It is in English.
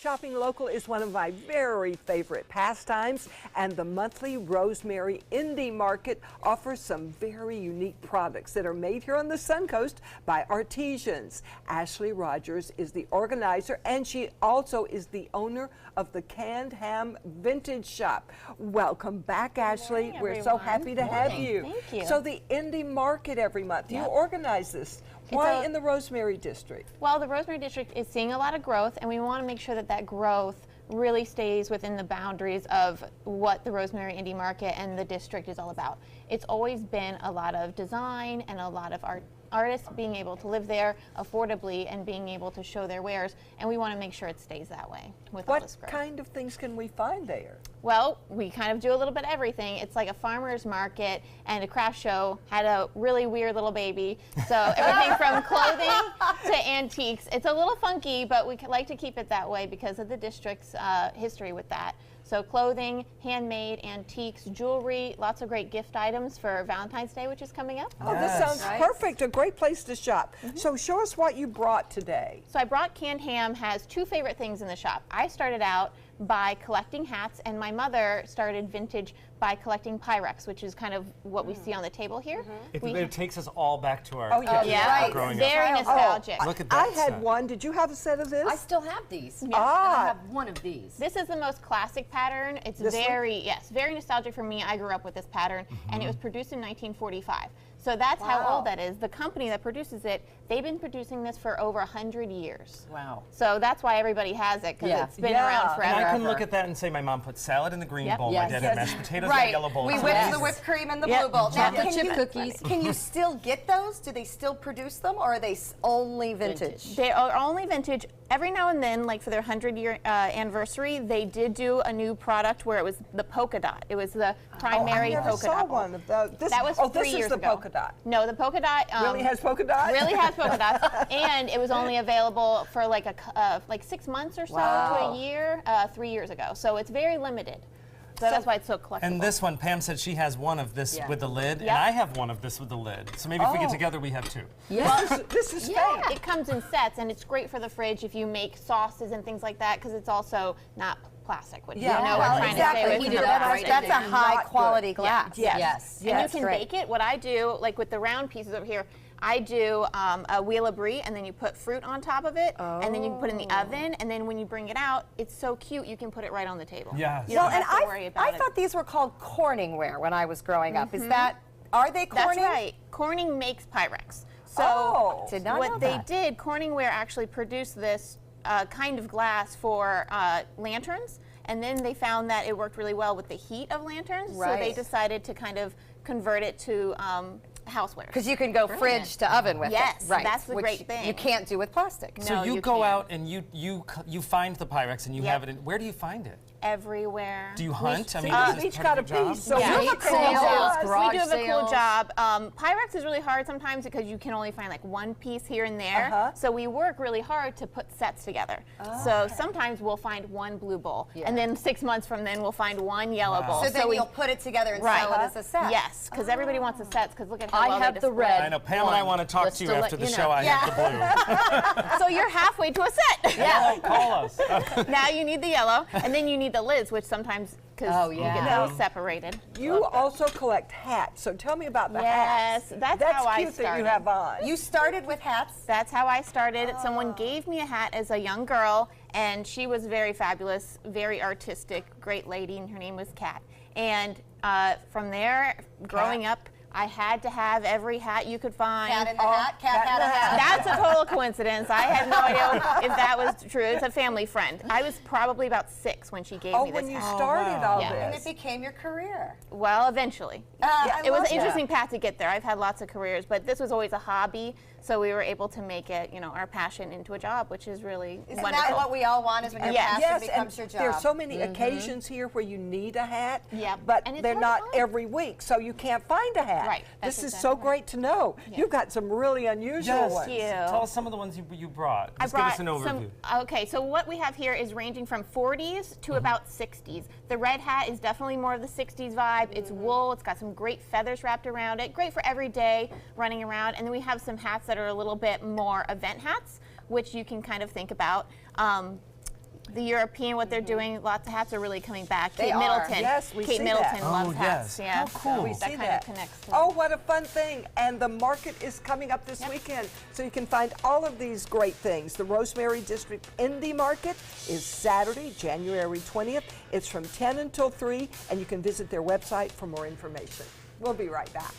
Shopping local is one of my very favorite pastimes, and the monthly Rosemary Indie Market offers some very unique products that are made here on the Suncoast by artisans. Ashley Rogers is the organizer, and she also is the owner of the Canned Ham Vintage Shop. Welcome back, Ashley. Morning, we're so happy to have you. Thank you. So the Indie Market every month, you organize this. Why in the Rosemary District? Well, the Rosemary District is seeing a lot of growth, and we want to make sure that that growth really stays within the boundaries of what the Rosemary Indie Market and the district is all about. It's always been a lot of design and a lot of artists being able to live there affordably and being able to show their wares, and we want to make sure it stays that way with all this growth. What kind of things can we find there? Well, we kind of do a little bit of everything. It's like a farmer's market and a craft show. Had a really weird little baby. So everything from clothing to antiques. It's a little funky, but we like to keep it that way because of the district's history with that. So clothing, handmade, antiques, jewelry, lots of great gift items for Valentine's Day, which is coming up. Oh, this sounds perfect. A great place to shop. So show us what you brought today. So I brought Canned Ham has two favorite things in the shop. I started out by collecting hats, and my mother started vintage by collecting Pyrex, which is kind of what we see on the table here. It takes us all back to our growing very up. nostalgic. Look at that I had set. one. Did you have a set of this? I still have these. Yeah. I have one of these. This is the most classic pattern. It's very nostalgic for me. I grew up with this pattern, and it was produced in 1945. So that's how old that is. The company that produces it, they've been producing this for over 100 years. Wow. So that's why everybody has it, because it's been around forever. And I can look at that and say my mom put salad in the green bowl, my dad had mashed potatoes in the yellow bowl. We whipped the whipped cream in the blue bowl. Now, Chocolate chip cookies. Can you still get those? Do they still produce them, or are they only vintage? They are only vintage. Every now and then, like for their 100-year anniversary, they did do a new product where it was the polka dot. It was the primary polka dot. I saw one of those. That was 3 years the ago. polka dot. No, the polka dot Really has polka dots? really has polka dots, and it was only available for like 6 months or so to a year 3 years ago. So it's very limited. So that's why it's so collectible. And this one, Pam said she has one of this with the lid, and I have one of this with the lid. So maybe if we get together, we have two. This is fake. It comes in sets, and it's great for the fridge if you make sauces and things like that, because it's also not plastic, which you know we're trying to stay away from the plastic. That's a high quality glass. Yes. And you can bake it. What I do, like with the round pieces over here, I do a wheel of brie, and then you put fruit on top of it, and then you put it in the oven, and then when you bring it out, it's so cute, you can put it right on the table. Yes. You don't have to worry about I it. thought these were called Corningware when I was growing up. Is that, are they Corning? That's right. Corning makes Pyrex. So did not know what they that. did, Corningware actually produced this kind of glass for lanterns, and then they found that it worked really well with the heat of lanterns, so they decided to kind of convert it to housewares. Because you can go fridge to oven with it. Yes, Right. that's the Which great thing. you can't do with plastic. No, So you you go can't. out and you find the Pyrex and you have it in, where do you find it? Everywhere. Do you hunt? I mean, We've is this each part got a of your job? piece. So Yeah. we We can tell us. We do have a cool job. Pyrex is really hard sometimes because you can only find like one piece here and there. So we work really hard to put sets together. So sometimes we'll find one blue bowl, and then 6 months from then we'll find one yellow bowl. So then you'll put it together and sell it as a set. Yes, because everybody wants the sets. Because look at how well have they the display. red. I know, Pam and I want to talk Just to you to let after the you show. know. I have the blue. So you're halfway to a set. Yeah. Call us. Now you need the yellow, and then you need the lids, which sometimes because you get those separated. You also collect hats, so tell me about the hats. Yes, that's how I cute that started. you have on. You started with hats? That's how I started. Someone gave me a hat as a young girl, and she was very fabulous, very artistic, great lady, and her name was Kat. And from there, growing up, I had to have every hat you could find. Cat in the hat? Cat had a hat. That's a total coincidence. I had no idea if that was true. It's a family friend. I was probably about 6 when she gave me this when you hat. started all And this. it became your career. Well, eventually. I It was love an interesting path to get there. I've had lots of careers, but this was always a hobby, so we were able to make it, our passion into a job, which is really Isn't wonderful. that what we all want, is when your passion Yes, becomes and your job? there's so many occasions here where you need a hat, but and it's they're hard not to find. every week, so you can't find a hat. Right, This that's is so exactly great to know. You've got some really unusual Yes. ones. Tell us some of the ones you brought. Just give us an overview. Okay, so what we have here is ranging from 40s to about 60s. The red hat is definitely more of the 60s vibe. It's wool. It's got some great feathers wrapped around it. Great for every day running around. And then we have some hats that are a little bit more event hats, which you can kind of think about. the European, what they're doing, lots of hats are really coming back. They Kate are. Middleton. Yes, we Kate see Middleton that. loves Oh, hats. yes. Yeah. How cool. So We see that kind that. of connects to Oh, what a fun thing. And the market is coming up this weekend. So you can find all of these great things. The Rosemary District Indie Market is Saturday, January 20th. It's from 10 until 3, and you can visit their website for more information. We'll be right back.